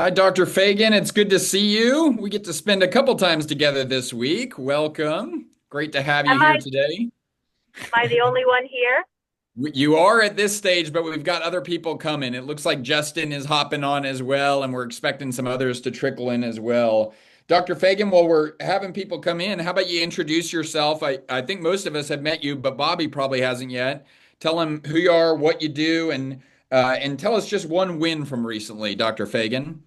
Hi, Dr. Fagan. It's good to see you. We get to spend a couple times together this week. Welcome. Great to have you Am here I today. am I the only one here? You are at this stage, but we've got other people coming. It looks like Justin is hopping on as well, and we're expecting some others to trickle in as well. Dr. Fagan, while we're having people come in, how about you introduce yourself? I think most of us have met you, but Bobby probably hasn't yet. Tell him who you are, what you do, and tell us just one win from recently, Dr. Fagan.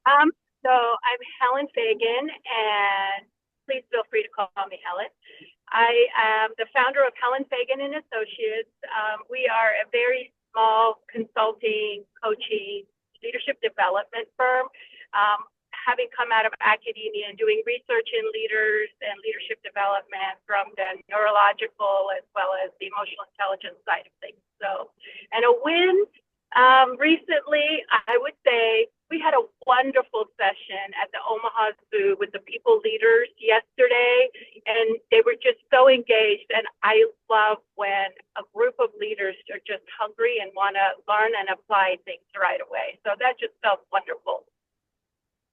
Um, so I'm Helen Fagan, and please feel free to call me Helen. I am the founder of Helen Fagan and Associates. We are a very small consulting, coaching, leadership development firm. Having come out of academia and doing research in leaders and leadership development from the neurological as well as the emotional intelligence side of things. So, and a win recently, I would say we had a wonderful session at the Omaha Zoo with the people leaders yesterday, and they were just so engaged. And I love when a group of leaders are just hungry and want to learn and apply things right away. So that just felt wonderful.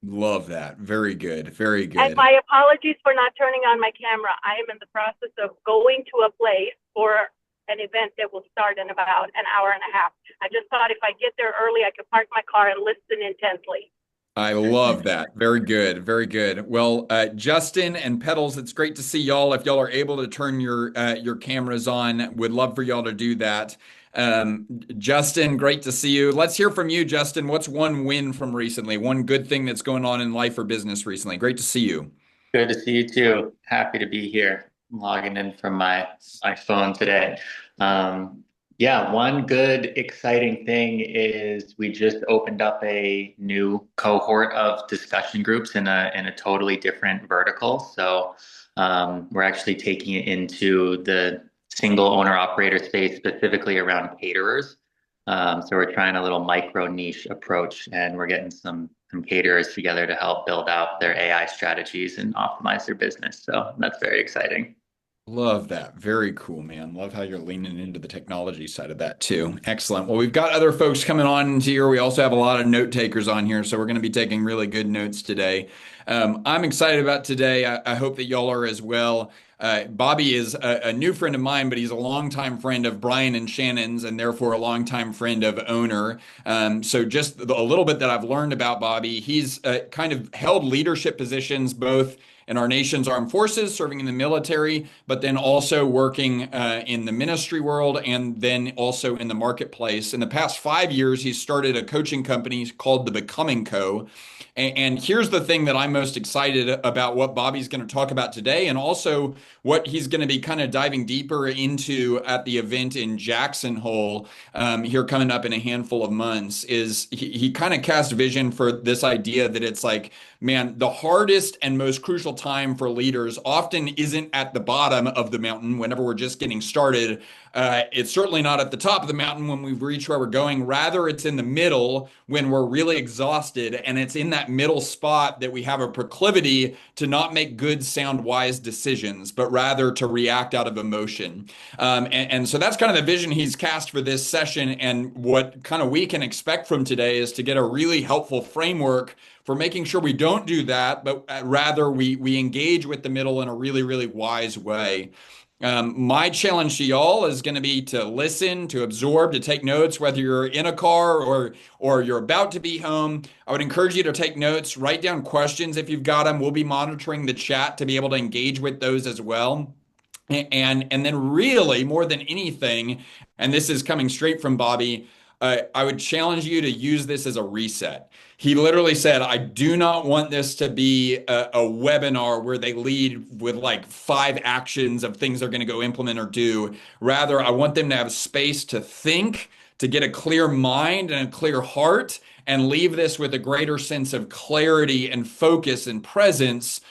Love that. Very good. Very And good. my apologies for not turning on my camera. I am in the process of going to a place for an event that will start in about an hour and a half. I just thought if I get there early, I could park my car and listen intently. I love that. Very good. Very good. Well, Justin and Pedals, it's great to see y'all. If y'all are able to turn your cameras on, would love for y'all to do that. Justin, great to see you. Let's hear from you, Justin. What's one win from recently? One good thing that's going on in life or business recently? Great to see you. Good to see you too. Happy to be here, logging in from my phone today. Yeah, one good exciting thing is we just opened up a new cohort of discussion groups in a totally different vertical. So we're actually taking it into the single owner operator space, specifically around caterers. So we're trying a little micro niche approach, and we're getting some caterers together to help build out their AI strategies and optimize their business. So that's very exciting. Love that. Very cool, man. Love how you're leaning into the technology side of that too. Excellent. Well, we've got other folks coming on here. We also have a lot of note takers on here, so we're going to be taking really good notes today. I'm excited about today. I hope that y'all are as well. Bobby is a new friend of mine, but he's a longtime friend of Brian and Shannon's, and therefore a longtime friend of Owner. So just a little bit that I've learned about Bobby, he's kind of held leadership positions both in our nation's armed forces, serving in the military, but then also working in the ministry world and then also in the marketplace. In the past 5 years, he's started a coaching company called the Becoming Co. And here's the thing that I'm most excited about what Bobby's going to talk about today, and also what he's going to be kind of diving deeper into at the event in Jackson Hole here coming up in a handful of months. Is he kind of cast vision for this idea that it's like, man, the hardest and most crucial time for leaders often isn't at the bottom of the mountain whenever we're just getting started. It's certainly not at the top of the mountain when we've reached where we're going. Rather, it's in the middle when we're really exhausted. And it's in that middle spot that we have a proclivity to not make good, sound, wise decisions, but rather to react out of emotion. And so that's kind of the vision he's cast for this session. And what kind of we can expect from today is to get a really helpful framework for making sure we don't do that, but rather we engage with the middle in a really, really wise way. My challenge to y'all is going to be to listen, to absorb, to take notes, whether you're in a car or you're about to be home. I would encourage you to take notes, write down questions if you've got them. We'll be monitoring the chat to be able to engage with those as well. And then really more than anything, and this is coming straight from Bobby, I would challenge you to use this as a reset. He literally said, I do not want this to be a webinar where they lead with like 5 actions of things they're going to go implement or do. Rather, I want them to have space to think, to get a clear mind and a clear heart, and leave this with a greater sense of clarity and focus and presence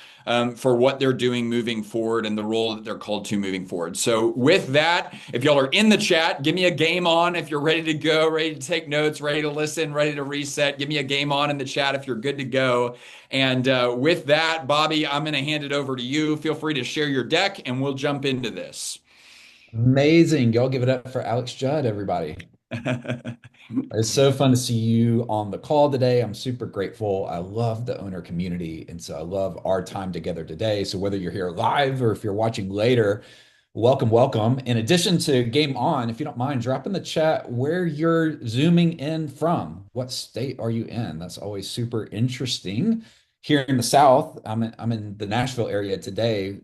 for what they're doing moving forward and the role that they're called to moving forward. So with that, if y'all are in the chat, give me a game on if you're ready to go, ready to take notes, ready to listen, ready to reset. Give me a game on in the chat if you're good to go. And with that, Bobby, I'm going to hand it over to you. Feel free to share your deck and we'll jump into this. Amazing. Y'all give it up for Alex Judd, everybody. It's so fun to see you on the call today. I'm super grateful. I love the owner community. And so I love our time together today. So whether you're here live or if you're watching later, welcome, welcome. In addition to Game On, if you don't mind, drop in the chat where you're zooming in from. What state are you in? That's always super interesting. Here in the South, I'm in the Nashville area today.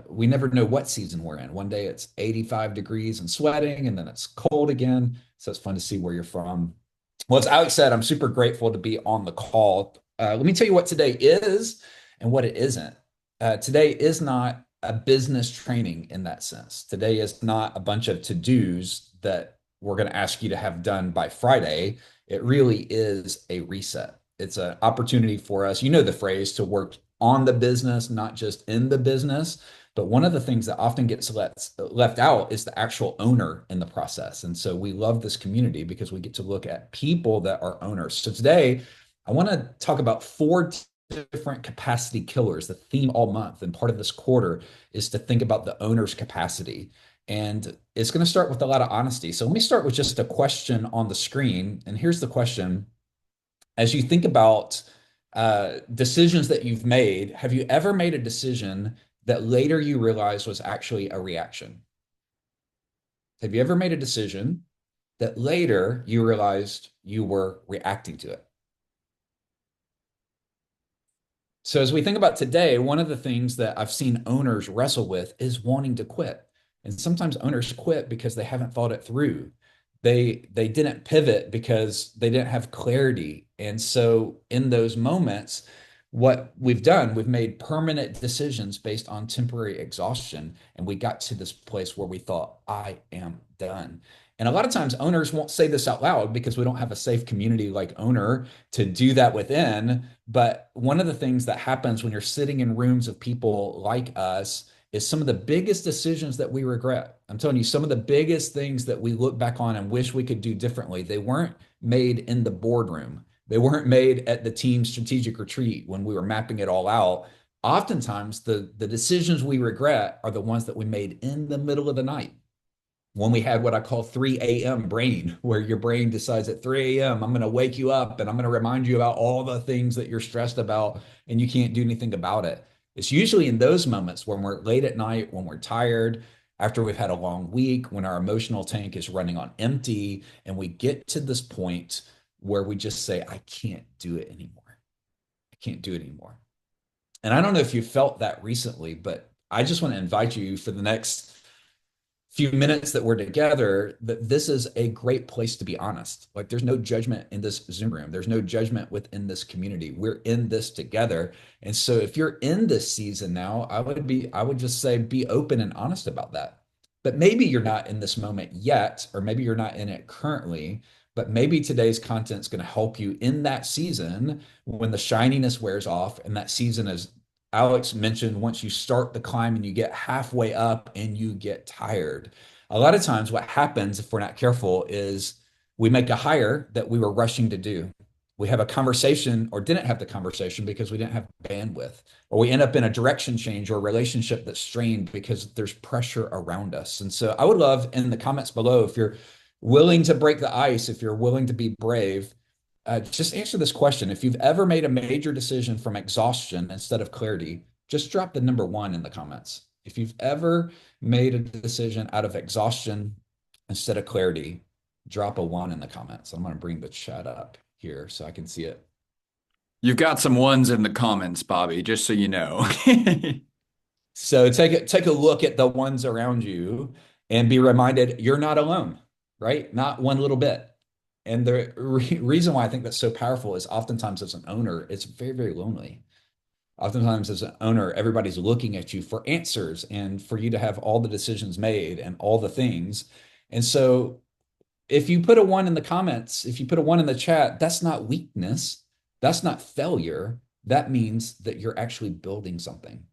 We never know what season we're in. One day it's 85 degrees and sweating, and then it's cold again. So it's fun to see where you're from. Well, as Alex said, I'm super grateful to be on the call. Let me tell you what today is and what it isn't. Today is not a business training in that sense. Today is not a bunch of to-dos that we're going to ask you to have done by Friday. It really is a reset. It's an opportunity for us, you know the phrase, to work on the business, not just in the business. But one of the things that often gets left out is the actual owner in the process. And so we love this community because we get to look at people that are owners. So today, I want to talk about four different capacity killers. The theme all month and part of this quarter is to think about the owner's capacity. And it's going to start with a lot of honesty. So let me start with just a question on the screen. And here's the question. As you think about decisions that you've made, have you ever made a decision that later you realize was actually a reaction? Have you ever made a decision that later you realized you were reacting to it? So as we think about today, one of the things that I've seen owners wrestle with is wanting to quit. And sometimes owners quit because they haven't thought it through. They didn't pivot because they didn't have clarity. And so in those moments, what we've done, we've made permanent decisions based on temporary exhaustion. And we got to this place where we thought, I am done. And a lot of times owners won't say this out loud because we don't have a safe community like owner to do that within. But one of the things that happens when you're sitting in rooms of people like us is some of the biggest decisions that we regret. I'm telling you, some of the biggest things that we look back on and wish we could do differently, they weren't made in the boardroom. They weren't made at the team strategic retreat when we were mapping it all out. Oftentimes, the decisions we regret are the ones that we made in the middle of the night when we had what I call 3 a.m. brain, where your brain decides at 3 a.m., I'm going to wake you up and I'm going to remind you about all the things that you're stressed about and you can't do anything about it. It's usually in those moments when we're late at night, when we're tired, after we've had a long week, when our emotional tank is running on empty, and we get to this point where we just say, I can't do it anymore. I can't do it anymore. And I don't know if you felt that recently, but I just want to invite you for the next few minutes that we're together, that this is a great place to be honest. Like there's no judgment in this Zoom room. There's no judgment within this community. We're in this together. And so if you're in this season now, I would just say be open and honest about that. But maybe you're not in this moment yet, or maybe you're not in it currently, but maybe today's content is going to help you in that season when the shininess wears off and that season is Alex mentioned once you start the climb and you get halfway up and you get tired. A lot of times, what happens if we're not careful is we make a hire that we were rushing to do. We have a conversation or didn't have the conversation because we didn't have bandwidth, or we end up in a direction change or a relationship that's strained because there's pressure around us. And so I would love in the comments below, if you're willing to break the ice, if you're willing to be brave, just answer this question. If you've ever made a major decision from exhaustion instead of clarity, just drop the number 1 in the comments. If you've ever made a decision out of exhaustion instead of clarity, drop a 1 in the comments. I'm going to bring the chat up here so I can see it. You've got some ones in the comments, Bobby, just so you know. So take a look at the ones around you and be reminded you're not alone, right? Not one little bit. And the reason why I think that's so powerful is oftentimes as an owner, it's very, very lonely. Oftentimes as an owner, everybody's looking at you for answers and for you to have all the decisions made and all the things. And so if you put a 1 in the comments, if you put a 1 in the chat, that's not weakness. That's not failure. That means that you're actually building something.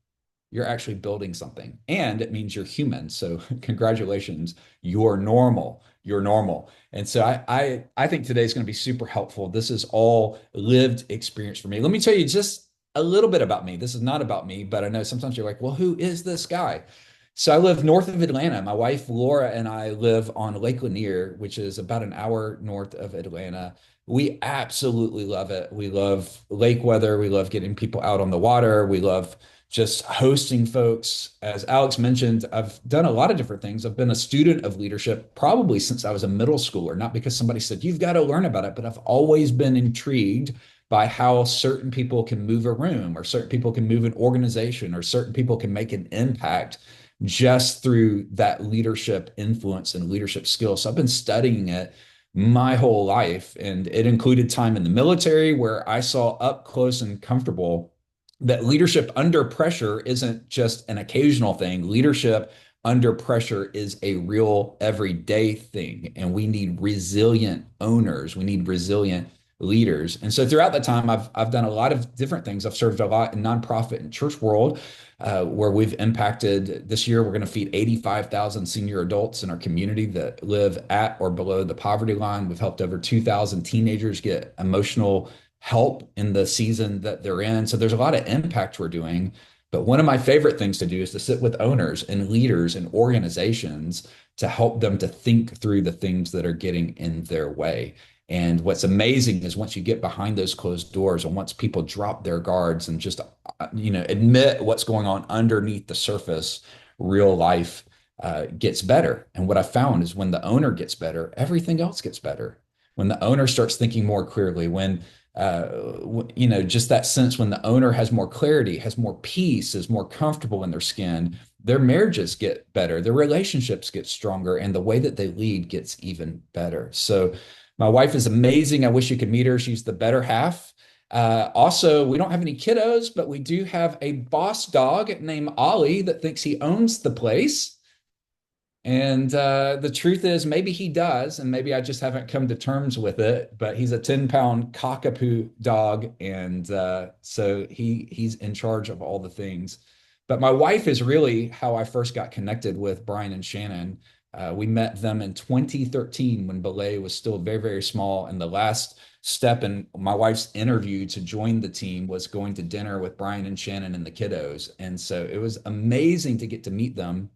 You're actually building something. And it means you're human. So congratulations, you're normal. You're normal. And so I think today's going to be super helpful. This is all lived experience for me. Let me tell you just a little bit about me. This is not about me, but I know sometimes you're like, well, who is this guy? So I live north of Atlanta. My wife Laura and I live on Lake Lanier, which is about an hour north of Atlanta. We absolutely love it. We love lake weather. We love getting people out on the water. We love just hosting folks. As Alex mentioned, I've done a lot of different things. I've been a student of leadership probably since I was a middle schooler, not because somebody said, you've got to learn about it, but I've always been intrigued by how certain people can move a room, or certain people can move an organization, or certain people can make an impact just through that leadership influence and leadership skills. So I've been studying it my whole life, and it included time in the military where I saw up close and comfortable that leadership under pressure isn't just an occasional thing. Leadership under pressure is a real everyday thing, and we need resilient owners. We need resilient leaders. And so throughout that time, I've done a lot of different things. I've served a lot in nonprofit and church world, where we've impacted. This year, we're going to feed 85,000 senior adults in our community that live at or below the poverty line. We've helped over 2,000 teenagers get emotional help in the season that they're in. So there's a lot of impact we're doing. But one of my favorite things to do is to sit with owners and leaders and organizations to help them to think through the things that are getting in their way. And what's amazing is once you get behind those closed doors, and once people drop their guards and just, admit what's going on underneath the surface, real life gets better. And what I found is when the owner gets better, everything else gets better. When the owner starts thinking more clearly, when just that sense when the owner has more clarity, has more peace, is more comfortable in their skin, their marriages get better, their relationships get stronger, and the way that they lead gets even better. So my wife is amazing. I wish you could meet her. She's the better half. Also, we don't have any kiddos, but we do have a boss dog named Ollie that thinks he owns the place. And the truth is, maybe he does, and maybe I just haven't come to terms with it. But he's a 10-pound cockapoo dog, and so he's in charge of all the things. But my wife is really how I first got connected with Brian and Shannon. We met them in 2013 when Belay was still very, very small. And the last step in my wife's interview to join the team was going to dinner with Brian and Shannon and the kiddos. And so it was amazing to get to meet them.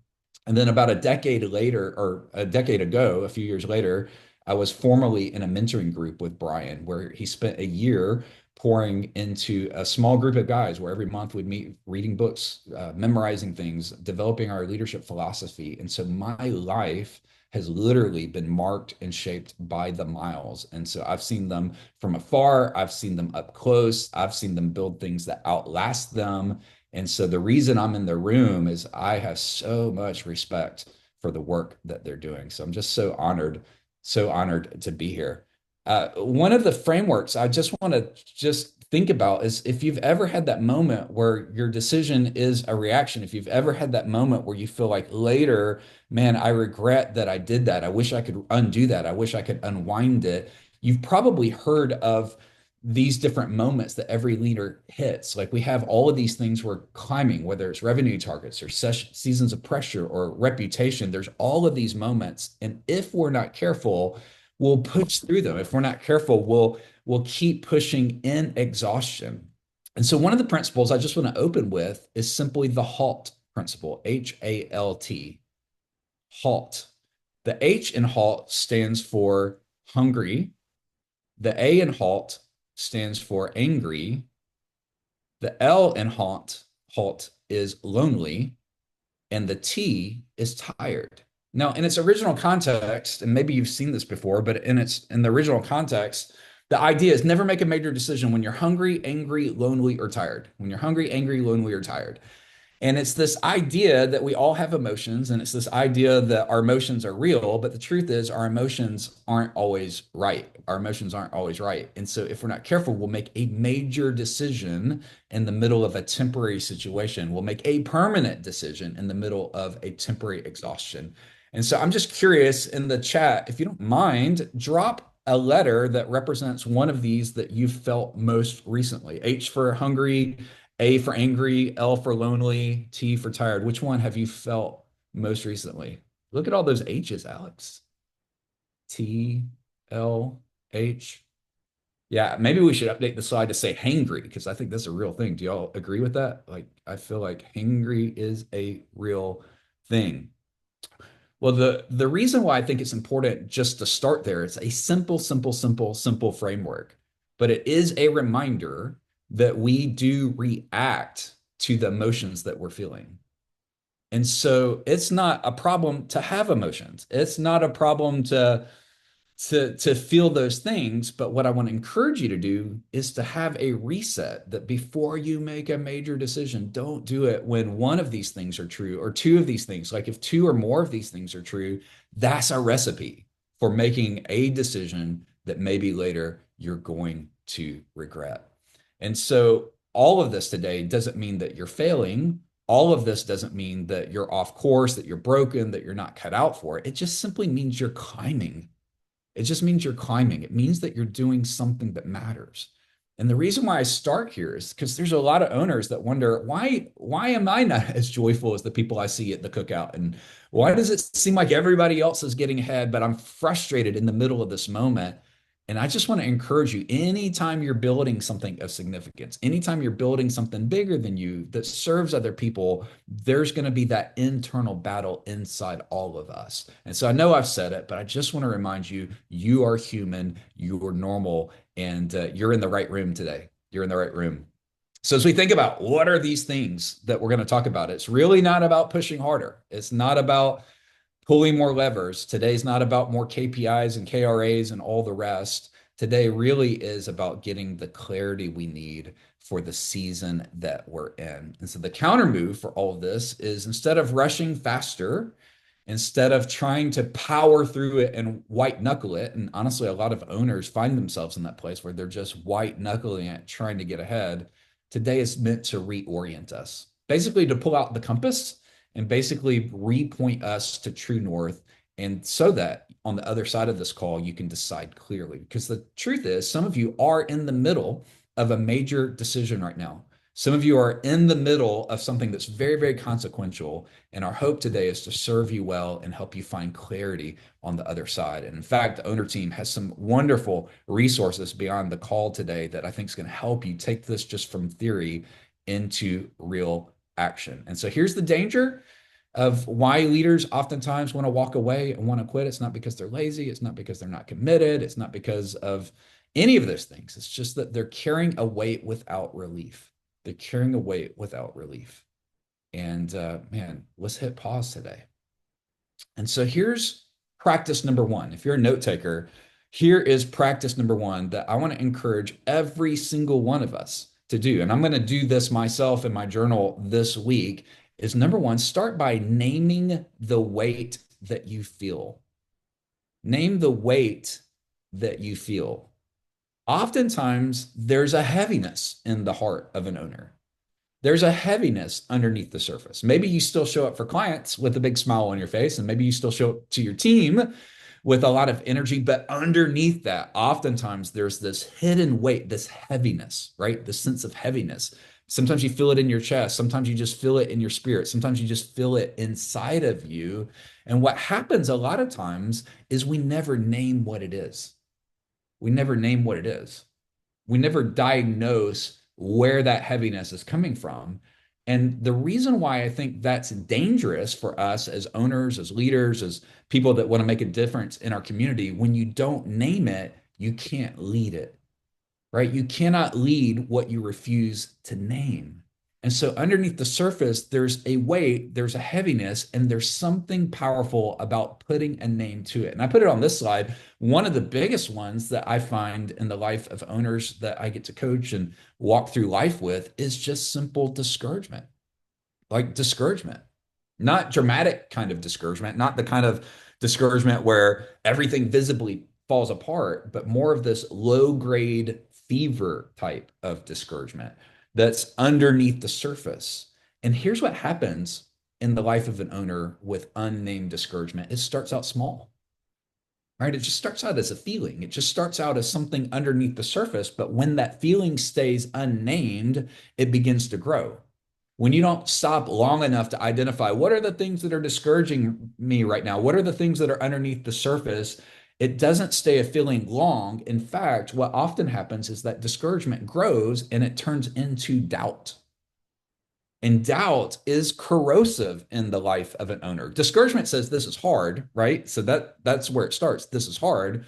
And then about a decade later, or a decade ago, a few years later, I was formally in a mentoring group with Brian, where he spent a year pouring into a small group of guys where every month we'd meet reading books, memorizing things, developing our leadership philosophy. And so my life has literally been marked and shaped by the miles. And so I've seen them from afar, I've seen them up close, I've seen them build things that outlast them. And so the reason I'm in the room is I have so much respect for the work that they're doing. So I'm just so honored to be here. One of the frameworks I just want to just think about is if you've ever had that moment where your decision is a reaction, if you've ever had that moment where you feel like later, man, I regret that I did that. I wish I could undo that. I wish I could unwind it. You've probably heard of these different moments that every leader hits. Like we have all of these things we're climbing, whether it's revenue targets or seasons of pressure or reputation. There's all of these moments. And if we're not careful, we'll push through them. If we're not careful, we'll keep pushing in exhaustion. And so one of the principles I just want to open with is simply the HALT principle, HALT, HALT. The H in HALT stands for hungry. The A in HALT stands for angry. The L in halt is lonely, and the T is tired. Now, in its original context, and maybe you've seen this before, but in the original context, the idea is never make a major decision when you're hungry, angry, lonely, or tired. When you're hungry, angry, lonely, or tired. And it's this idea that we all have emotions, and it's this idea that our emotions are real, but the truth is our emotions aren't always right. Our emotions aren't always right. And so if we're not careful, we'll make a major decision in the middle of a temporary situation. We'll make a permanent decision in the middle of a temporary exhaustion. And so I'm just curious in the chat, if you don't mind, drop a letter that represents one of these that you've felt most recently. H for hungry, A for angry, L for lonely, T for tired. Which one have you felt most recently? Look at all those H's, Alex. T, L, H. Yeah, maybe we should update the slide to say hangry, because I think that's a real thing. Do y'all agree with that? Like, I feel like hangry is a real thing. Well, the reason why I think it's important just to start there, it's a simple framework, but it is a reminder that we do react to the emotions that we're feeling. And so it's not a problem to have emotions. It's not a problem to feel those things, but what I want to encourage you to do is to have a reset that before you make a major decision, don't do it when one of these things are true or two of these things. Like if two or more of these things are true, that's a recipe for making a decision that maybe later you're going to regret. And so all of this today doesn't mean that you're failing. All of this doesn't mean that you're off course, that you're broken, that you're not cut out for it. It just simply means you're climbing. It just means you're climbing. It means that you're doing something that matters. And the reason why I start here is because there's a lot of owners that wonder, why am I not as joyful as the people I see at the cookout? And why does it seem like everybody else is getting ahead, but I'm frustrated in the middle of this moment? And I just want to encourage you, anytime you're building something of significance, anytime you're building something bigger than you that serves other people, there's going to be that internal battle inside all of us. And so I know I've said it, but I just want to remind you, you are human, you are normal, and you're in the right room today. You're in the right room. So as we think about what are these things that we're going to talk about, it's really not about pushing harder. It's not about pulling more levers. Today's not about more KPIs and KRAs and all the rest. Today really is about getting the clarity we need for the season that we're in. And so the counter move for all of this is instead of rushing faster, instead of trying to power through it and white knuckle it, and honestly, a lot of owners find themselves in that place where they're just white knuckling it, trying to get ahead. Today is meant to reorient us, basically to pull out the compass and basically repoint us to true north. And so that on the other side of this call, you can decide clearly. Because the truth is, some of you are in the middle of a major decision right now. Some of you are in the middle of something that's very consequential. And our hope today is to serve you well and help you find clarity on the other side. And in fact, the owner team has some wonderful resources beyond the call today that I think is going to help you take this just from theory into real action. And so here's the danger of why leaders oftentimes want to walk away and want to quit. It's not because they're lazy. It's not because they're not committed. It's not because of any of those things. It's just that they're carrying a weight without relief. They're carrying a weight without relief. And man, let's hit pause today. And so here's practice number one. If you're a note taker, here is practice number one that I want to encourage every single one of us to do. And I'm going to do this myself in my journal this week is number one, start by naming the weight that you feel. Name the weight that you feel. Oftentimes, there's a heaviness in the heart of an owner. There's a heaviness underneath the surface. Maybe you still show up for clients with a big smile on your face, and maybe you still show up to your team with a lot of energy, but underneath that, oftentimes there's this hidden weight, this heaviness, right? The sense of heaviness. Sometimes you feel it in your chest. Sometimes you just feel it in your spirit. Sometimes you just feel it inside of you. And what happens a lot of times is we never name what it is. We never name what it is. We never diagnose where that heaviness is coming from. And the reason why I think that's dangerous for us as owners, as leaders, as people that want to make a difference in our community, when you don't name it, you can't lead it, right? You cannot lead what you refuse to name. And so underneath the surface, there's a weight, there's a heaviness, and there's something powerful about putting a name to it. And I put it on this slide. One of the biggest ones that I find in the life of owners that I get to coach and walk through life with is just simple discouragement. Like discouragement, not dramatic kind of discouragement, not the kind of discouragement where everything visibly falls apart, but more of this low grade fever type of discouragement that's underneath the surface. And here's what happens in the life of an owner with unnamed discouragement. It starts out small, right? It just starts out as a feeling. It just starts out as something underneath the surface. But when that feeling stays unnamed, it begins to grow. When you don't stop long enough to identify what are the things that are discouraging me right now, what are the things that are underneath the surface, it doesn't stay a feeling long. In fact, what often happens is that discouragement grows and it turns into doubt. And doubt is corrosive in the life of an owner. Discouragement says this is hard, right? So that's where it starts. This is hard.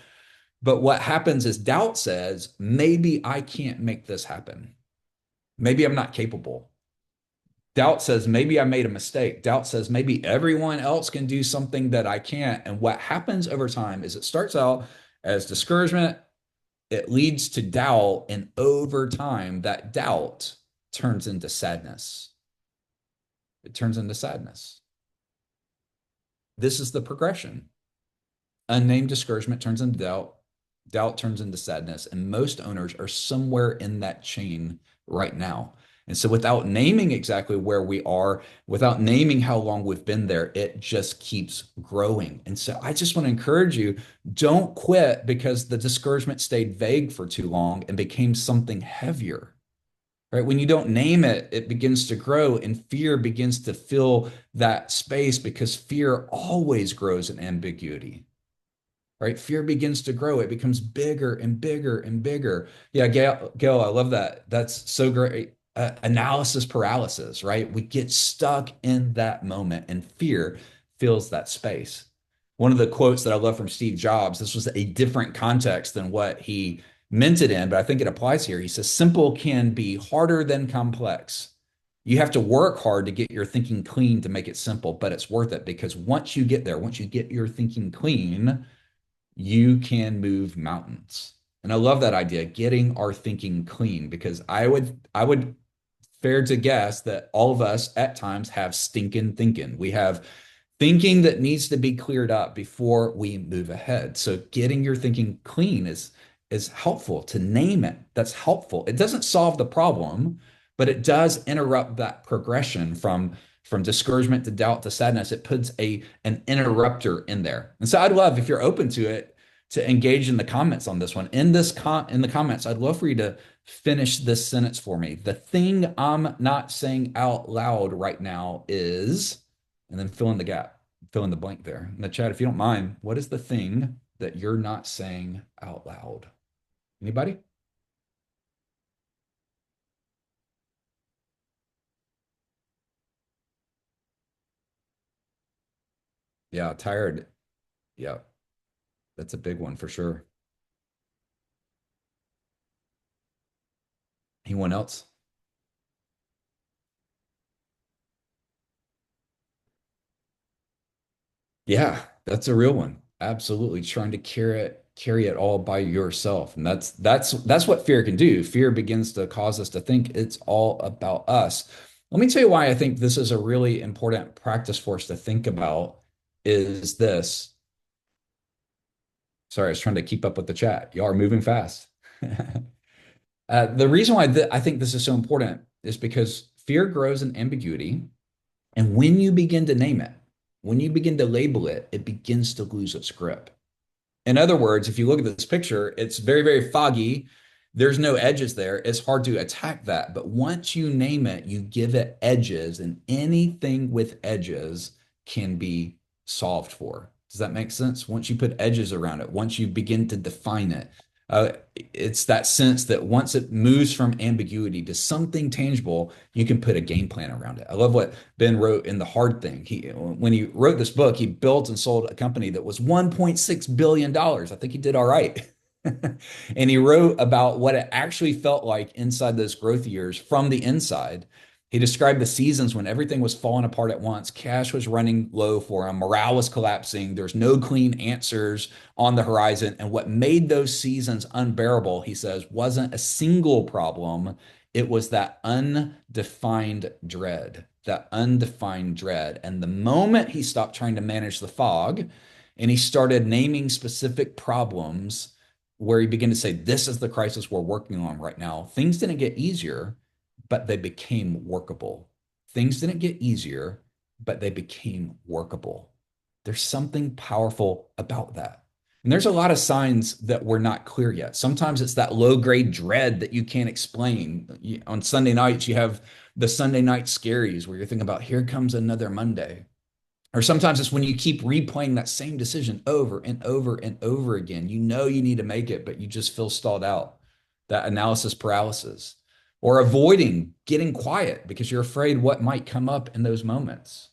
But what happens is doubt says, maybe I can't make this happen. Maybe I'm not capable. Doubt says, maybe I made a mistake. Doubt says, maybe everyone else can do something that I can't. And what happens over time is it starts out as discouragement, it leads to doubt, and over time, that doubt turns into sadness. It turns into sadness. This is the progression. Unnamed discouragement turns into doubt. Doubt turns into sadness. And most owners are somewhere in that chain right now. And so without naming exactly where we are, without naming how long we've been there, it just keeps growing. And so I just want to encourage you, don't quit because the discouragement stayed vague for too long and became something heavier. Right? When you don't name it, it begins to grow and fear begins to fill that space because fear always grows in ambiguity. Right? Fear begins to grow. It becomes bigger and bigger and bigger. Yeah, Gail, I love that. That's so great. Analysis paralysis, right? We get stuck in that moment and fear fills that space. One of the quotes that I love from Steve Jobs, this was a different context than what he meant it in, but I think it applies here. He says, simple can be harder than complex. You have to work hard to get your thinking clean to make it simple, but it's worth it because once you get there, once you get your thinking clean, you can move mountains. And I love that idea, getting our thinking clean, because I would fair to guess that all of us at times have stinking thinking. We have thinking that needs to be cleared up before we move ahead. So getting your thinking clean is helpful. To name it, that's helpful. It doesn't solve the problem, but it does interrupt that progression from discouragement to doubt to sadness. It puts an interrupter in there. And so I'd love, if you're open to it, to engage in the comments on this one. In the comments, I'd love for you to finish this sentence for me. The thing I'm not saying out loud right now is, and then fill in the gap, fill in the blank there. In the chat, if you don't mind, what is the thing that you're not saying out loud? Anybody? Yeah, tired. Yeah, that's a big one for sure. Anyone else? Yeah, that's a real one. Absolutely. Trying to carry it all by yourself. And that's what fear can do. Fear begins to cause us to think it's all about us. Let me tell you why I think this is a really important practice for us to think about is this. Sorry, I was trying to keep up with the chat. Y'all are moving fast. The reason why I think this is so important is because fear grows in ambiguity. And when you begin to name it, when you begin to label it, it begins to lose its grip. In other words, if you look at this picture, it's very, very foggy. There's no edges there. It's hard to attack that. But once you name it, you give it edges, and anything with edges can be solved for. Does that make sense? Once you put edges around it, once you begin to define it, it's that sense that once it moves from ambiguity to something tangible, you can put a game plan around it. I love what Ben wrote in The Hard Thing. When he wrote this book, he built and sold a company that was $1.6 billion. I think he did all right. And he wrote about what it actually felt like inside those growth years from the inside. He described the seasons when everything was falling apart at once. Cash was running low for him. Morale was collapsing. There's no clean answers on the horizon. And what made those seasons unbearable, he says, wasn't a single problem. It was that undefined dread, that undefined dread. And the moment he stopped trying to manage the fog and he started naming specific problems where he began to say, this is the crisis we're working on right now, things didn't get easier, but they became workable. Things didn't get easier, but they became workable. There's something powerful about that. And there's a lot of signs that we're not clear yet. Sometimes it's that low-grade dread that you can't explain. On Sunday nights, you have the Sunday night scaries where you're thinking about, here comes another Monday. Or sometimes it's when you keep replaying that same decision over and over and over again. You know you need to make it, but you just feel stalled out. That analysis paralysis. or avoiding getting quiet because you're afraid what might come up in those moments,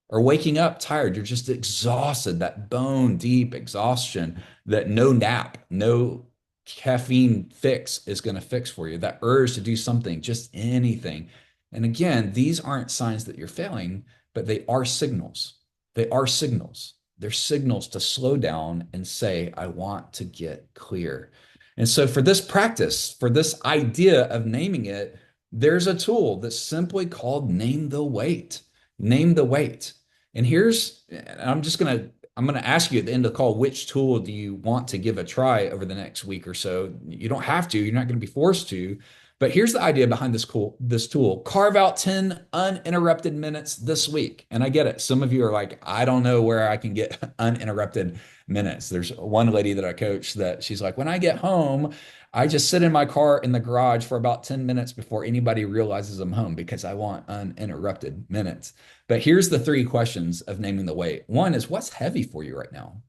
or waking up tired. You're just exhausted, that bone deep exhaustion that no nap, no caffeine fix is going to fix for you. That urge to do something, just anything. And again, these aren't signs that you're failing, but they are signals. They are signals. They're signals to slow down and say, I want to get clear. And so for this practice, for this idea of naming it, there's a tool that's simply called name the weight. Name the weight. And I'm going to ask you at the end of the call, which tool do you want to give a try over the next week or so? You don't have to, you're not going to be forced to, but here's the idea behind this tool. Carve out 10 uninterrupted minutes this week. And I get it. Some of you are like, I don't know where I can get uninterrupted minutes. There's one lady that I coach that she's like, when I get home, I just sit in my car in the garage for about 10 minutes before anybody realizes I'm home because I want uninterrupted minutes. But here's the 3 questions of naming the weight. One is, what's heavy for you right now?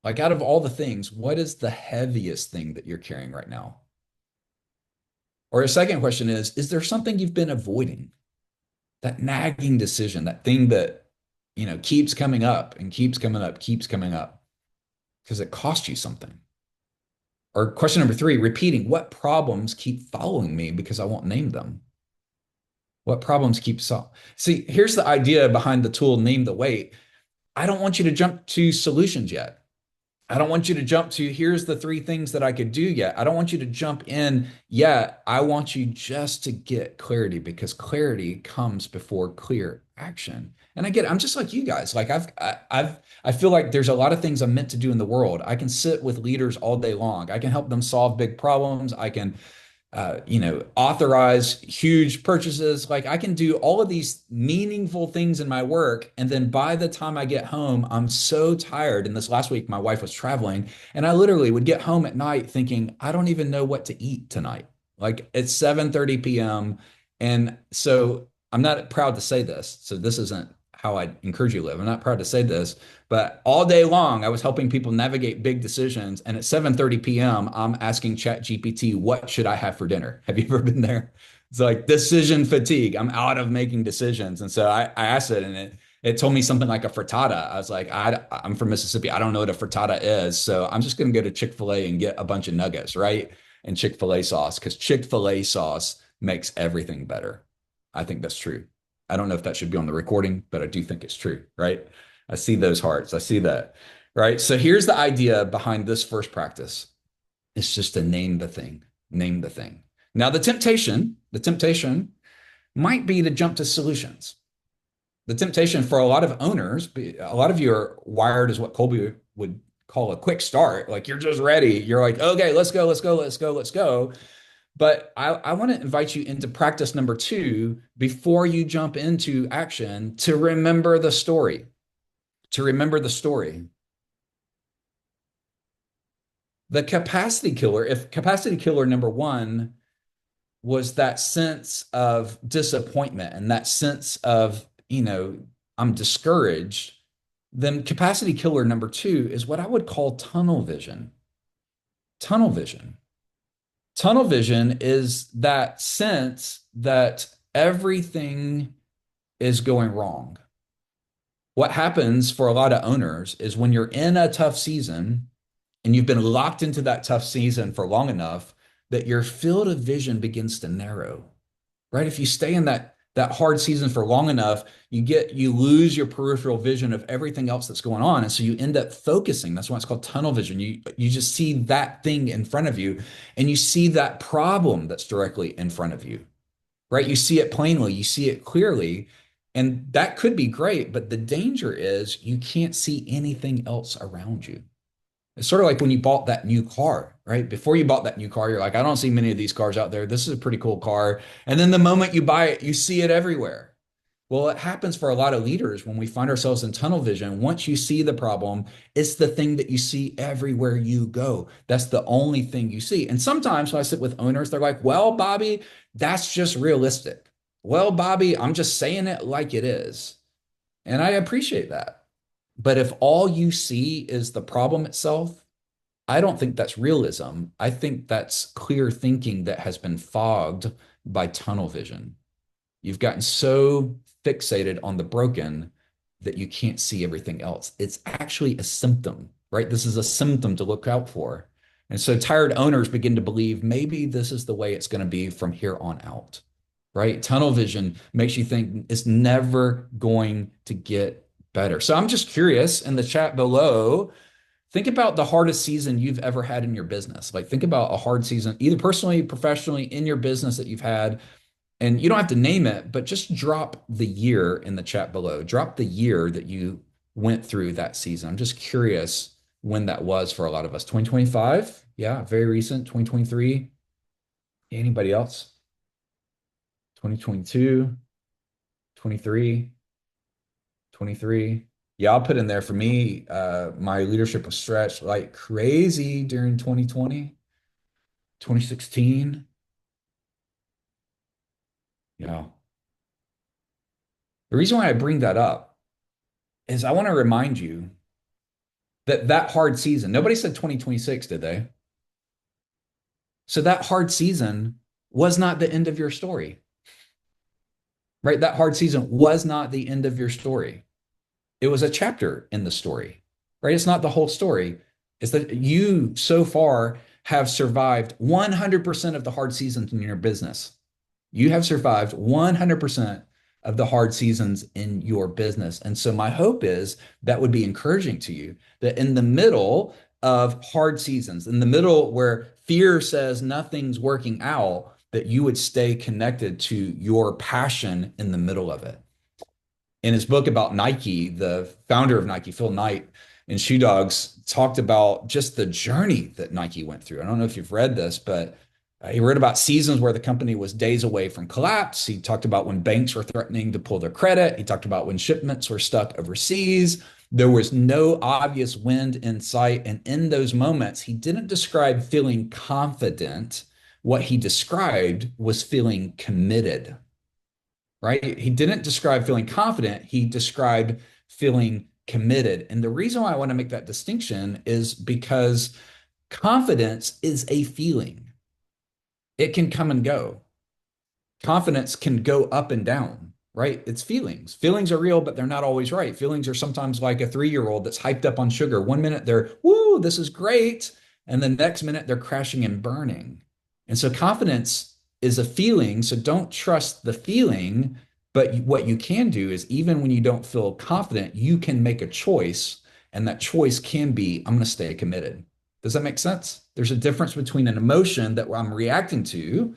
Like, out of all the things, what is the heaviest thing that you're carrying right now? Or a second question is there something you've been avoiding? That nagging decision, that thing that, keeps coming up and keeps coming up, keeps coming up because it cost you something. Or question number 3, repeating, what problems keep following me because I won't name them? What problems keep See, here's the idea behind the tool, name the weight. I don't want you to jump to solutions yet. I don't want you to jump to, here's the 3 things that I could do yet. I don't want you to jump in yet. I want you just to get clarity, because clarity comes before clear action. And I get it. I'm just like you guys. Like I feel like there's a lot of things I'm meant to do in the world. I can sit with leaders all day long. I can help them solve big problems. I can authorize huge purchases. Like, I can do all of these meaningful things in my work. And then by the time I get home, I'm so tired. And this last week, my wife was traveling, and I literally would get home at night thinking, I don't even know what to eat tonight. Like, it's 7:30 p.m. And so I'm not proud to say this. So this isn't how I encourage you to live. I'm not proud to say this, but all day long, I was helping people navigate big decisions. And at 7:30 p.m., I'm asking ChatGPT, what should I have for dinner? Have you ever been there? It's like decision fatigue. I'm out of making decisions. And so I asked it, and it told me something like a frittata. I was like, I'm from Mississippi. I don't know what a frittata is. So I'm just going to go to Chick-fil-A and get a bunch of nuggets, right? And Chick-fil-A sauce, because Chick-fil-A sauce makes everything better. I think that's true. I don't know if that should be on the recording, but I do think it's true, right? I see those hearts. I see that, right? So here's the idea behind this first practice. It's just to name the thing, name the thing. Now, the temptation might be to jump to solutions. The temptation for a lot of owners, a lot of you are wired as what Colby would call a quick start. Like, you're just ready. You're like, okay, let's go, let's go, let's go, let's go. But I want to invite you into practice number 2 before you jump into action, to remember the story. To remember the story. The capacity killer, if capacity killer number 1 was that sense of disappointment and that sense of, I'm discouraged, then capacity killer number 2 is what I would call tunnel vision. Tunnel vision. Tunnel vision is that sense that everything is going wrong. What happens for a lot of owners is when you're in a tough season and you've been locked into that tough season for long enough that your field of vision begins to narrow, right? If you stay in that hard season for long enough, you lose your peripheral vision of everything else that's going on. And so you end up focusing. That's why it's called tunnel vision. You just see that thing in front of you, and you see that problem that's directly in front of you, right? You see it plainly, you see it clearly, and that could be great. But the danger is you can't see anything else around you. It's sort of like when you bought that new car, right? Before you bought that new car, you're like, I don't see many of these cars out there. This is a pretty cool car. And then the moment you buy it, you see it everywhere. Well, it happens for a lot of leaders when we find ourselves in tunnel vision. Once you see the problem, it's the thing that you see everywhere you go. That's the only thing you see. And sometimes when I sit with owners, they're like, well, Bobby, that's just realistic. Well, Bobby, I'm just saying it like it is. And I appreciate that. But if all you see is the problem itself, I don't think that's realism. I think that's clear thinking that has been fogged by tunnel vision. You've gotten so fixated on the broken that you can't see everything else. It's actually a symptom, right? This is a symptom to look out for. And so tired owners begin to believe maybe this is the way it's going to be from here on out, right? Tunnel vision makes you think it's never going to get better. So I'm just curious, in the chat below, think about the hardest season you've ever had in your business. Like, think about a hard season, either personally, professionally, in your business that you've had. And you don't have to name it, but just drop the year in the chat below. Drop the year that you went through that season. I'm just curious when that was for a lot of us. 2025? Yeah, very recent. 2023? Anybody else? 2022? 23? 23? Yeah, I'll put in there, for me, my leadership was stretched like crazy during 2020, 2016. Yeah. The reason why I bring that up is I want to remind you that that hard season, nobody said 2026, did they? So that hard season was not the end of your story, right? That hard season was not the end of your story. It was a chapter in the story, right? It's not the whole story. It's that you so far have survived 100% of the hard seasons in your business. You have survived 100% of the hard seasons in your business. And so my hope is that would be encouraging to you, that in the middle of hard seasons, in the middle where fear says nothing's working out, that you would stay connected to your passion in the middle of it. In his book about Nike, the founder of Nike, Phil Knight, in Shoe Dogs, talked about just the journey that Nike went through. I don't know if you've read this, but he wrote about seasons where the company was days away from collapse. He talked about when banks were threatening to pull their credit. He talked about when shipments were stuck overseas. There was no obvious wind in sight. And in those moments, he didn't describe feeling confident. What he described was feeling committed, right? He didn't describe feeling confident. He described feeling committed. And the reason why I want to make that distinction is because confidence is a feeling. It can come and go. Confidence can go up and down, right? It's feelings. Feelings are real, but they're not always right. Feelings are sometimes like a 3-year-old that's hyped up on sugar. One minute they're, woo, this is great. And the next minute they're crashing and burning. And so confidence is a feeling. So don't trust the feeling. But what you can do is, even when you don't feel confident, you can make a choice. And that choice can be, I'm going to stay committed. Does that make sense? There's a difference between an emotion that I'm reacting to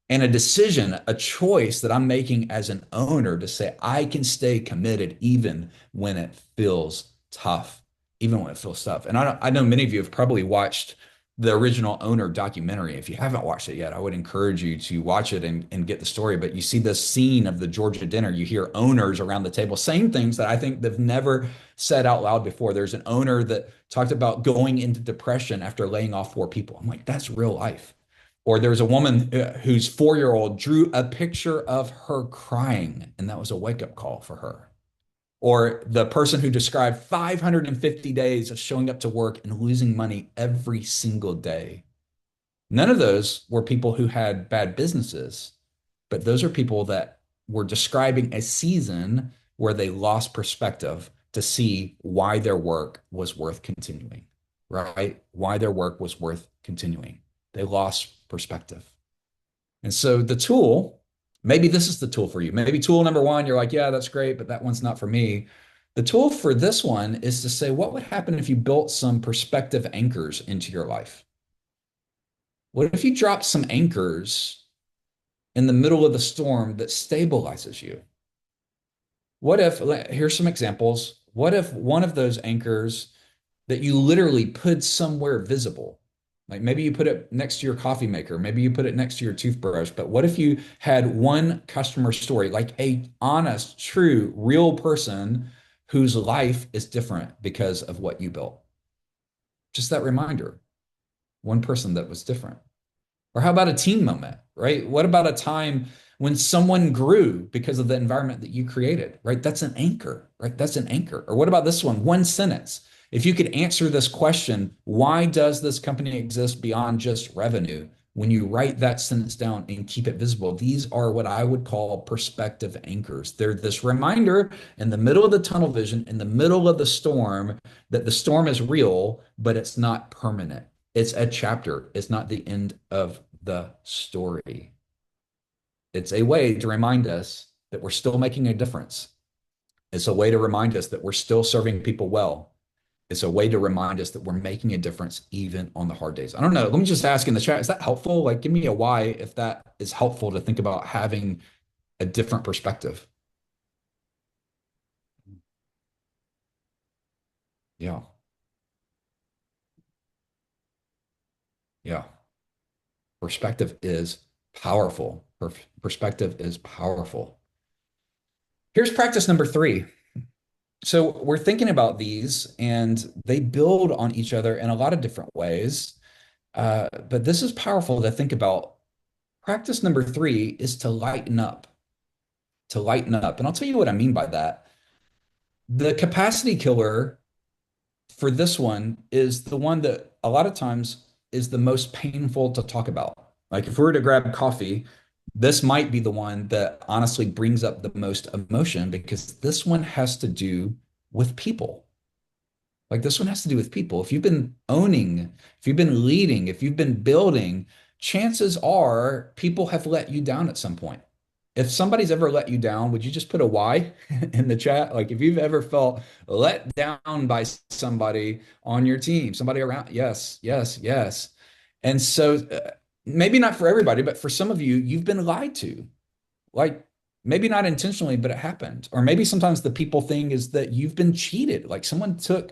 and a decision, a choice that I'm making as an owner to say, I can stay committed even when it feels tough, even when it feels tough. And I know many of you have probably watched the original Owner documentary. If you haven't watched it yet, I would encourage you to watch it and get the story. But you see this scene of the Georgia dinner. You hear owners around the table saying things that I think they've never said out loud before. There's an owner that talked about going into depression after laying off 4 people. I'm like, that's real life. Or there's a woman whose 4-year-old drew a picture of her crying, and that was a wake-up call for her. Or the person who described 550 days of showing up to work and losing money every single day. None of those were people who had bad businesses, but those are people that were describing a season where they lost perspective to see why their work was worth continuing, right? Why their work was worth continuing. They lost perspective. And so the tool, maybe this is the tool for you. Maybe tool number 1, you're like, yeah, that's great, but that one's not for me. The tool for this one is to say, what would happen if you built some perspective anchors into your life? What if you dropped some anchors in the middle of the storm that stabilizes you? What if, here's some examples. What if one of those anchors that you literally put somewhere visible, like maybe you put it next to your coffee maker, maybe you put it next to your toothbrush, but what if you had one customer story, like a honest, true, real person whose life is different because of what you built? Just that reminder, one person that was different. Or how about a team moment, right? What about a time when someone grew because of the environment that you created, right? That's an anchor, right? That's an anchor. Or what about this one sentence? If you could answer this question, why does this company exist beyond just revenue? when you write that sentence down and keep it visible, these are what I would call perspective anchors. They're this reminder in the middle of the tunnel vision, in the middle of the storm, that the storm is real, but it's not permanent. It's a chapter. It's not the end of the story. It's a way to remind us that we're still making a difference. It's a way to remind us that we're still serving people well. It's a way to remind us that we're making a difference even on the hard days. I don't know. Let me just ask in the chat, is that helpful? Like, give me a why if that is helpful to think about having a different perspective. Yeah. Yeah. Perspective is powerful. Perspective is powerful. Here's practice number 3. So we're thinking about these and they build on each other in a lot of different ways. But this is powerful to think about. Practice number 3 is to lighten up, to lighten up. And I'll tell you what I mean by that. The capacity killer for this one is the one that a lot of times is the most painful to talk about. Like if we were to grab coffee, this might be the one that honestly brings up the most emotion because this one has to do with people. Like this one has to do with people. If you've been owning, if you've been leading, if you've been building, chances are people have let you down at some point. If somebody's ever let you down, would you just put a Y in the chat? Like if you've ever felt let down by somebody on your team, somebody around, yes, yes, yes. And so maybe not for everybody, but for some of you, you've been lied to. Like maybe not intentionally, but it happened. Or maybe sometimes the people thing is that you've been cheated. Like someone took,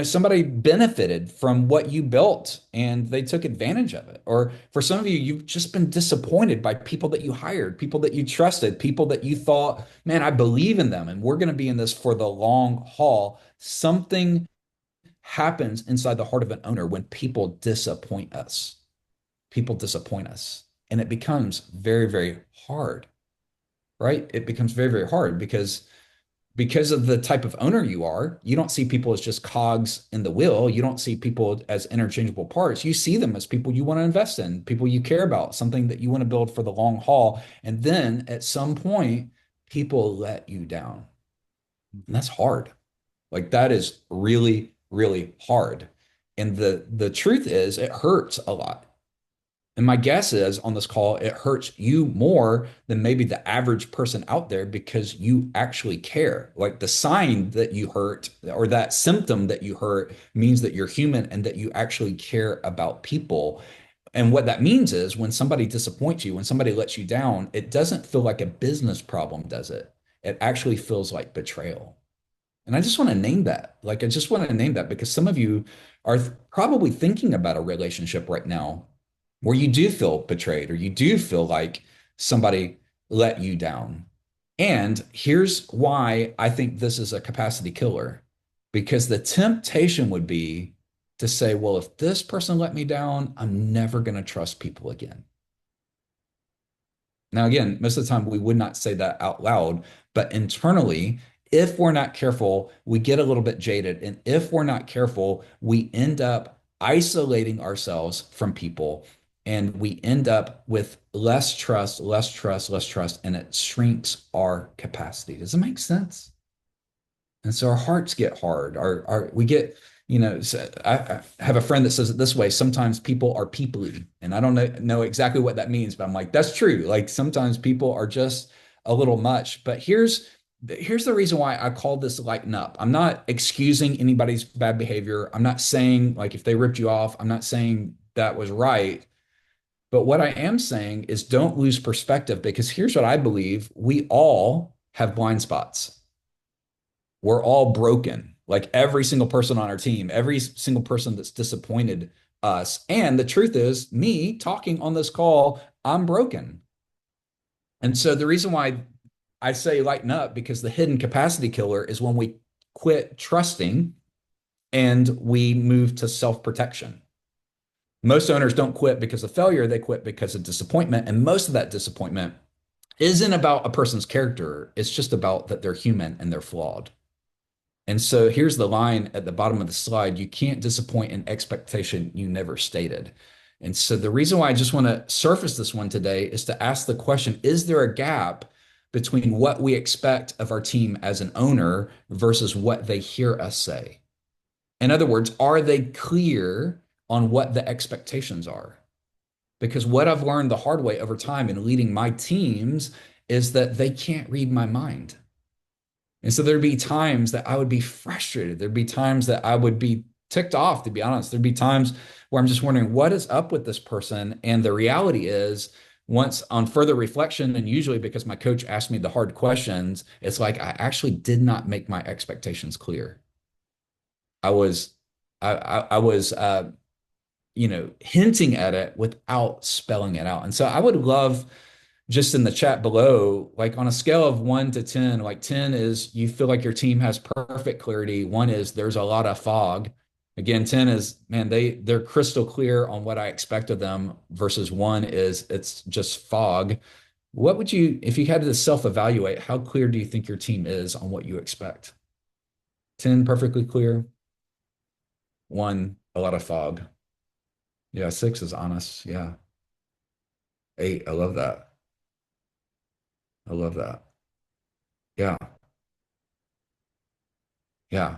somebody benefited from what you built and they took advantage of it. Or for some of you, you've just been disappointed by people that you hired, people that you trusted, people that you thought, man, I believe in them and we're going to be in this for the long haul. Something happens inside the heart of an owner when people disappoint us. People disappoint us. And it becomes very, very hard, right? It becomes very, very hard because of the type of owner you are, you don't see people as just cogs in the wheel. You don't see people as interchangeable parts. You see them as people you want to invest in, people you care about, something that you want to build for the long haul. And then at some point, people let you down. And that's hard. Like that is really, really hard. And the truth is it hurts a lot. And my guess is on this call, it hurts you more than maybe the average person out there because you actually care. Like the sign that you hurt or that symptom that you hurt means that you're human and that you actually care about people. And what that means is when somebody disappoints you, when somebody lets you down, it doesn't feel like a business problem, does it? It actually feels like betrayal. And I just want to name that. Like, I just want to name that because some of you are probably thinking about a relationship right now where you do feel betrayed or you do feel like somebody let you down. And here's why I think this is a capacity killer, because the temptation would be to say, well, if this person let me down, I'm never going to trust people again. Now, again, most of the time we would not say that out loud, but internally, if we're not careful, we get a little bit jaded. And if we're not careful, we end up isolating ourselves from people. And we end up with less trust, and it shrinks our capacity. Does it make sense? And so our hearts get hard. We get, I have a friend that says it this way. Sometimes people are peoply, and I don't know exactly what that means, but I'm like, that's true. Like sometimes people are just a little much. But here's the reason why I call this lighten up. I'm not excusing anybody's bad behavior. I'm not saying like if they ripped you off, I'm not saying that was right. But what I am saying is don't lose perspective because here's what I believe. We all have blind spots. We're all broken. Like every single person on our team, every single person that's disappointed us. And the truth is me talking on this call, I'm broken. And so the reason why I say lighten up because the hidden capacity killer is when we quit trusting and we move to self-protection. Most owners don't quit because of failure. They quit because of disappointment. And most of that disappointment isn't about a person's character. It's just about that they're human and they're flawed. And so here's the line at the bottom of the slide. You can't disappoint an expectation you never stated. And so the reason why I just want to surface this one today is to ask the question, is there a gap between what we expect of our team as an owner versus what they hear us say? In other words, are they clear on what the expectations are? Because what I've learned the hard way over time in leading my teams is that they can't read my mind. And so there'd be times that I would be frustrated. There'd be times that I would be ticked off, to be honest. There'd be times where I'm just wondering, what is up with this person? And the reality is, once on further reflection, and usually because my coach asked me the hard questions, it's like I actually did not make my expectations clear. I was, I was, hinting at it without spelling it out. And so I would love just in the chat below, like on a scale of 1 to 10, like 10 is you feel like your team has perfect clarity. 1 is there's a lot of fog. Again, 10 is, man, they're crystal clear on what I expect of them versus 1 is it's just fog. What would you, if you had to self-evaluate, how clear do you think your team is on what you expect? 10 perfectly clear. 1, a lot of fog. Yeah, 6 is honest. Yeah. 8, I love that. I love that. Yeah. Yeah.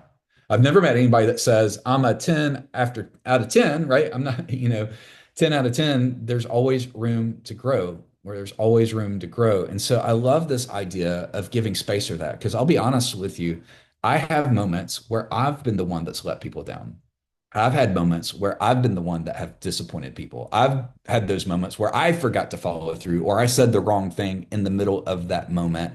I've never met anybody that says I'm a 10 after out of 10, right? I'm not, 10 out of 10, there's always room to grow, where there's always room to grow. And so I love this idea of giving space for that. Because I'll be honest with you, I have moments where I've been the one that's let people down. I've had moments where I've been the one that have disappointed people. I've had those moments where I forgot to follow through or I said the wrong thing in the middle of that moment.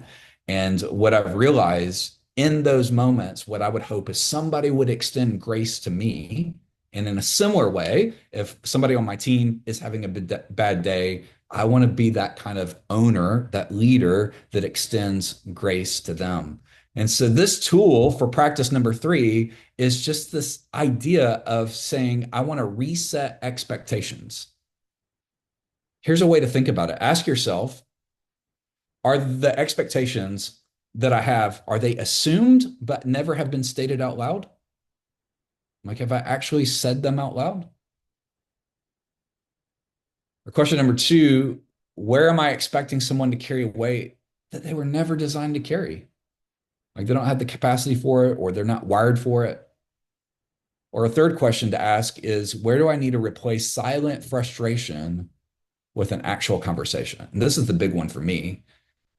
And what I've realized in those moments, what I would hope is somebody would extend grace to me. And in a similar way, if somebody on my team is having a bad day, I want to be that kind of owner, that leader that extends grace to them. And so this tool for practice number 3 is just this idea of saying, I want to reset expectations. Here's a way to think about it. Ask yourself, are the expectations that I have, are they assumed but never have been stated out loud? Like, have I actually said them out loud? Or question number 2, where am I expecting someone to carry weight that they were never designed to carry? Like they don't have the capacity for it, or they're not wired for it. Or a third question to ask is, where do I need to replace silent frustration with an actual conversation? And this is the big one for me.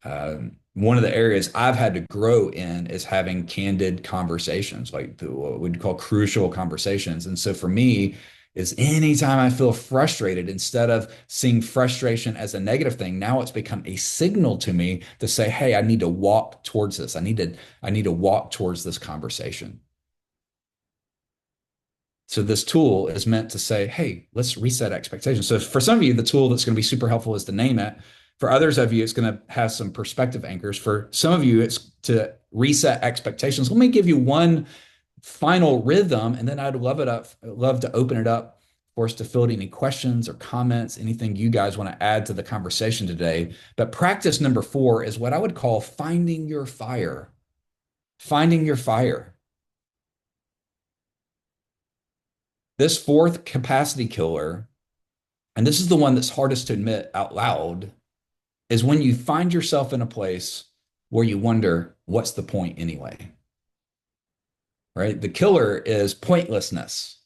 One of the areas I've had to grow in is having candid conversations, like what we'd call crucial conversations. And so for me, is anytime I feel frustrated, instead of seeing frustration as a negative thing, now it's become a signal to me to say, hey, I need to walk towards this. I need to walk towards this conversation. So this tool is meant to say, hey, let's reset expectations. So for some of you, the tool that's going to be super helpful is to name it. For others of you, it's going to have some perspective anchors. For some of you, it's to reset expectations. Let me give you one final rhythm, and then I'd love to open it up for us to field any questions or comments, anything you guys want to add to the conversation today. But practice number 4 is what I would call finding your fire. Finding your fire. This 4th capacity killer, and this is the one that's hardest to admit out loud, is when you find yourself in a place where you wonder, what's the point anyway? Right? The killer is pointlessness.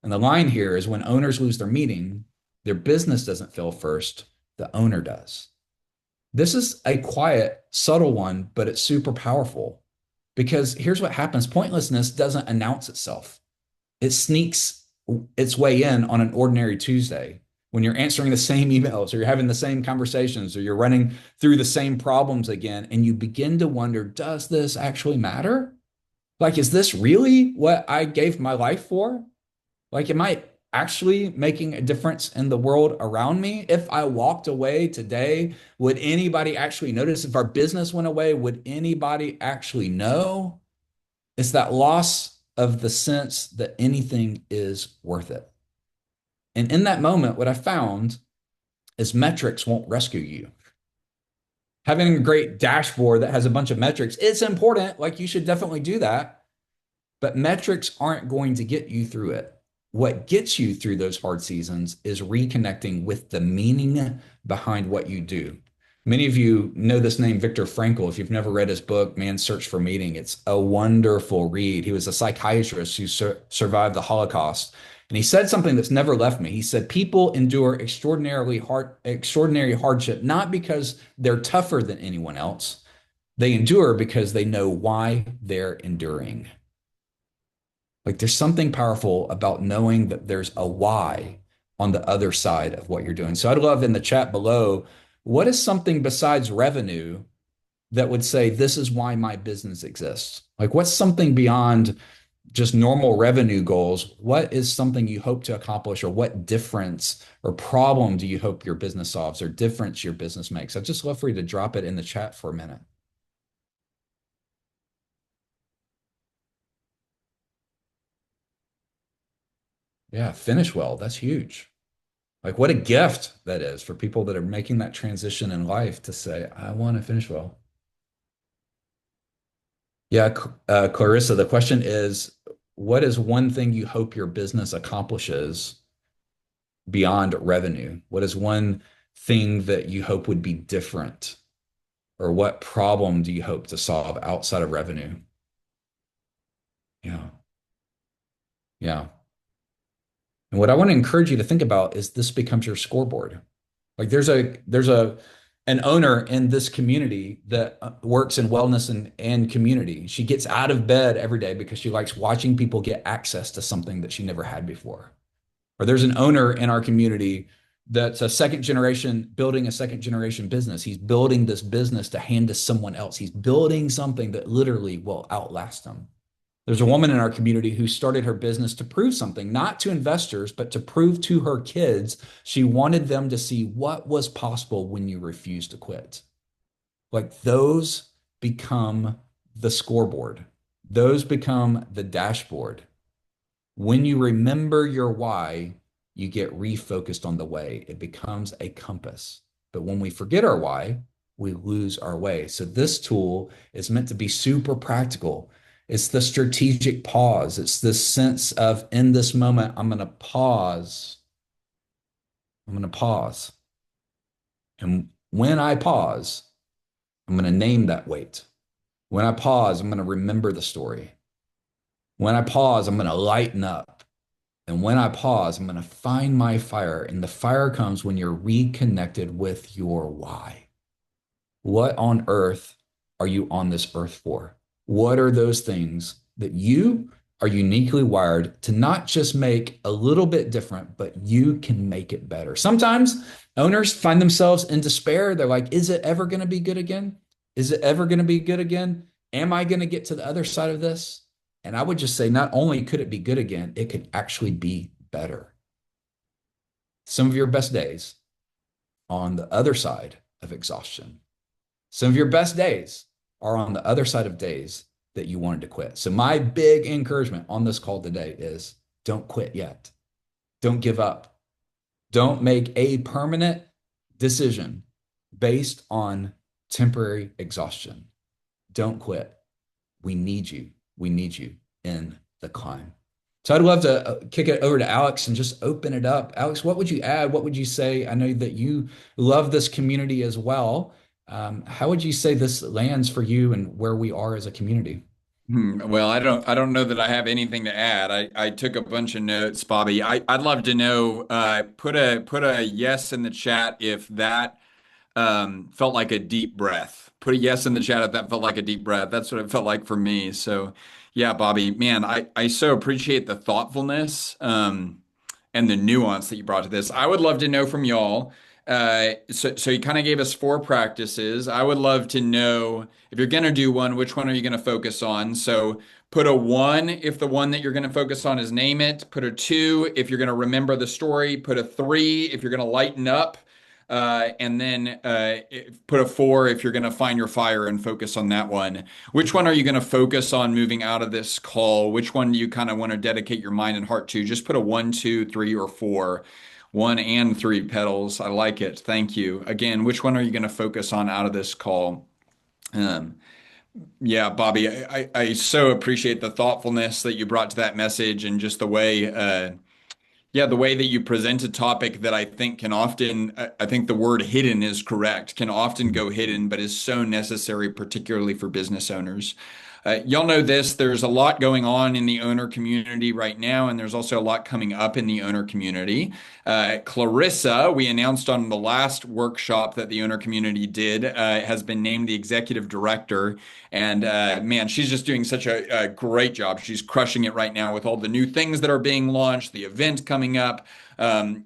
And the line here is when owners lose their meeting, their business doesn't fail first, the owner does. This is a quiet, subtle one, but it's super powerful because here's what happens. Pointlessness doesn't announce itself. It sneaks its way in on an ordinary Tuesday when you're answering the same emails or you're having the same conversations or you're running through the same problems again, and you begin to wonder, does this actually matter? Like, is this really what I gave my life for? Like, am I actually making a difference in the world around me? If I walked away today, would anybody actually notice? If our business went away, would anybody actually know? It's that loss of the sense that anything is worth it. And in that moment, what I found is metrics won't rescue you. Having a great dashboard that has a bunch of metrics, it's important. Like, you should definitely do that. But metrics aren't going to get you through it. what gets you through those hard seasons is reconnecting with the meaning behind what you do. Many of you know this name, Viktor Frankl. If you've never read his book, Man's Search for Meaning, it's a wonderful read. He was a psychiatrist who survived the Holocaust. And he said something that's never left me. He said, people endure extraordinary hardship, not because they're tougher than anyone else. They endure because they know why they're enduring. Like there's something powerful about knowing that there's a why on the other side of what you're doing. So I'd love in the chat below, what is something besides revenue that would say, this is why my business exists? Like what's something beyond just normal revenue goals? What is something you hope to accomplish, or what difference or problem do you hope your business solves, or difference your business makes? I'd just love for you to drop it in the chat for a minute. Yeah, finish well. That's huge. Like what a gift that is for people that are making that transition in life to say, I want to finish well. Yeah, Clarissa, the question is, what is one thing you hope your business accomplishes beyond revenue? What is one thing that you hope would be different? Or what problem do you hope to solve outside of revenue? Yeah. Yeah. And what I want to encourage you to think about is this becomes your scoreboard. Like there's an owner in this community that works in wellness and community. She gets out of bed every day because she likes watching people get access to something that she never had before. Or there's an owner in our community that's a second generation, building a second generation business. He's building this business to hand to someone else. He's building something that literally will outlast him. There's a woman in our community who started her business to prove something, not to investors, but to prove to her kids. She wanted them to see what was possible when you refuse to quit. Like those become the scoreboard. Those become the dashboard. When you remember your why, you get refocused on the way. It becomes a compass. But when we forget our why, we lose our way. So this tool is meant to be super practical. It's the strategic pause. It's this sense of, in this moment, I'm going to pause. I'm going to pause. And when I pause, I'm going to name that weight. When I pause, I'm going to remember the story. When I pause, I'm going to lighten up. And when I pause, I'm going to find my fire. And the fire comes when you're reconnected with your why. What on earth are you on this earth for? What are those things that you are uniquely wired to not just make a little bit different, but you can make it better? Sometimes owners find themselves in despair. They're like, is it ever going to be good again? Is it ever going to be good again? Am I going to get to the other side of this? And I would just say, not only could it be good again, it could actually be better. Some of your best days on the other side of exhaustion. Some of your best days are on the other side of days that you wanted to quit. So my big encouragement on this call today is don't quit yet. Don't give up. Don't make a permanent decision based on temporary exhaustion. Don't quit. We need you. We need you in the climb. So I'd love to kick it over to Alex and just open it up. Alex, what would you add? What would you say? I know that you love this community as well. How would you say this lands for you and where we are as a community? Well, I don't know that I have anything to add. I took a bunch of notes, Bobby. I'd love to know, put a yes in the chat if that felt like a deep breath. Put a yes in the chat if that felt like a deep breath. That's what it felt like for me. So yeah, Bobby, man, I so appreciate the thoughtfulness and the nuance that you brought to this. I would love to know from y'all. So you kind of gave us four practices. I would love to know if you're going to do one, which one are you going to focus on? So put a one if the one that you're going to focus on is name it. Put a two if you're going to remember the story. Put a three if you're going to lighten up. And then put a four if you're going to find your fire and focus on that one. Which one are you going to focus on moving out of this call? Which one do you kind of want to dedicate your mind and heart to? Just put a one, two, three, or four. One and three petals. I like it. Thank you. Again, which one are you going to focus on out of this call? Yeah, Bobby, I so appreciate the thoughtfulness that you brought to that message and just the way Yeah, the way that you present a topic that I think can often, I think the word hidden is correct, can often go hidden, but is so necessary, particularly for business owners. Y'all know this, there's a lot going on in the owner community right now, and there's also a lot coming up in the owner community. Clarissa, we announced on the last workshop that the owner community did, has been named the executive director. And man, she's just doing such a great job. She's crushing it right now with all the new things that are being launched, the event coming up,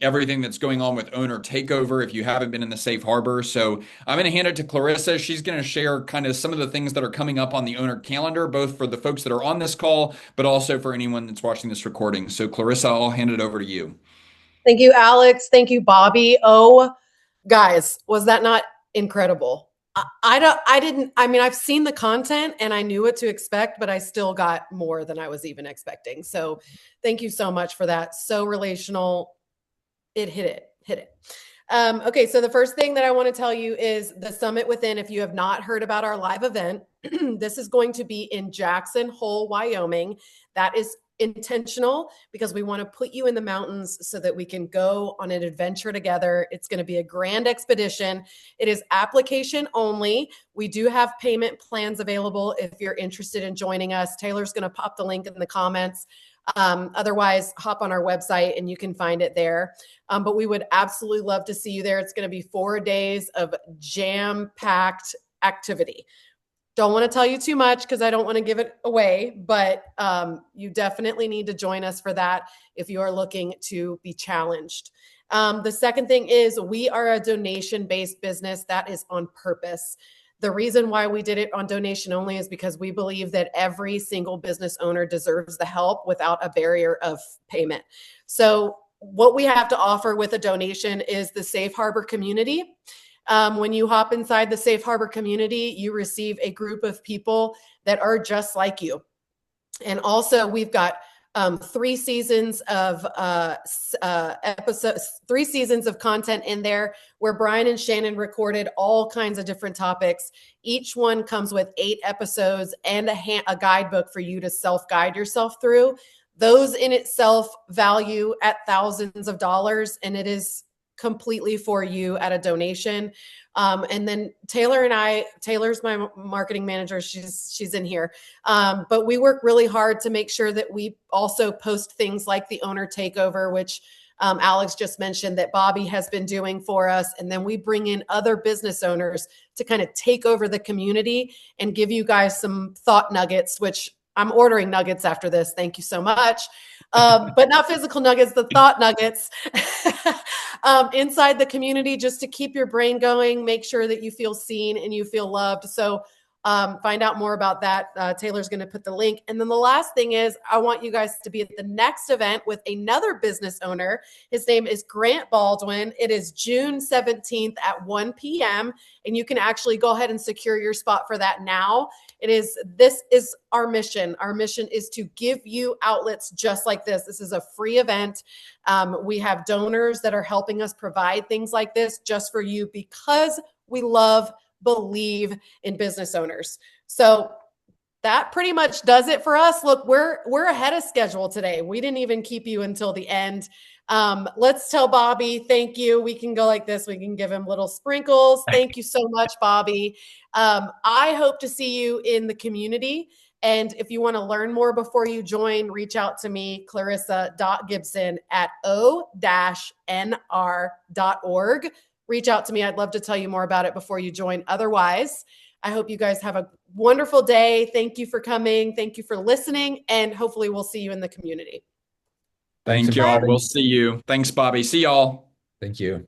everything that's going on with owner takeover if you haven't been in the safe harbor. So I'm going to hand it to Clarissa. She's going to share kind of some of the things that are coming up on the owner calendar, both for the folks that are on this call, but also for anyone that's watching this recording. So Clarissa, I'll hand it over to you. Thank you, Alex. Thank you, Bobby. Oh, guys, was that not incredible? I mean, I've seen the content and I knew what to expect, but I still got more than I was even expecting. So thank you so much for that. So relational. It hit it. Okay, so the first thing that I want to tell you is the Summit Within. If you have not heard about our live event, this is going to be in Jackson Hole, Wyoming. That is intentional because we want to put you in the mountains so that we can go on an adventure together. It's going to be a grand expedition. It is application only. We do have payment plans available if you're interested in joining us. Taylor's going to pop the link in the comments. Otherwise, hop on our website and you can find it there. But we would absolutely love to see you there. It's going to be 4 days of jam-packed activity. Don't want to tell you too much because I don't want to give it away, but you definitely need to join us for that if you are looking to be challenged. The second thing is we are a donation-based business that is on purpose. The reason why we did it on donation only is because we believe that every single business owner deserves the help without a barrier of payment. So what we have to offer with a donation is the Safe Harbor community. When you hop inside the Safe Harbor community, you receive a group of people that are just like you. And also we've got 3 seasons of episodes, 3 seasons of content in there where Brian and Shannon recorded all kinds of different topics. Each one comes with 8 episodes and a guidebook for you to self-guide yourself through. Those in itself value at thousands of dollars, and it is completely for you at a donation. And then Taylor's my marketing manager. She's in here. But we work really hard to make sure that we also post things like the owner takeover, which Alex just mentioned that Bobby has been doing for us. And then we bring in other business owners to kind of take over the community and give you guys some thought nuggets, which I'm ordering nuggets after this. Thank you so much. But not physical nuggets, the thought nuggets inside the community, just to keep your brain going, make sure that you feel seen and you feel loved. So find out more about that. Taylor's going to put the link. And then the last thing is I want you guys to be at the next event with another business owner. His name is Grant Baldwin. It is June 17th at 1 p.m. And you can actually go ahead and secure your spot for that now. This is our mission. Our mission is to give you outlets just like this. This is a free event. We have donors that are helping us provide things like this just for you because we believe in business owners. So that pretty much does it for us. Look, we're ahead of schedule today. We didn't even keep you until the end. Let's tell Bobby, thank you. We can go like this. We can give him little sprinkles. Thank you so much, Bobby. I hope to see you in the community. And if you want to learn more before you join, reach out to me, clarissa.gibson@o-nr.org. Reach out to me. I'd love to tell you more about it before you join. Otherwise, I hope you guys have a wonderful day. Thank you for coming. Thank you for listening. And hopefully we'll see you in the community. Thank y'all. We'll see you. Thanks, Bobby. See y'all. Thank you.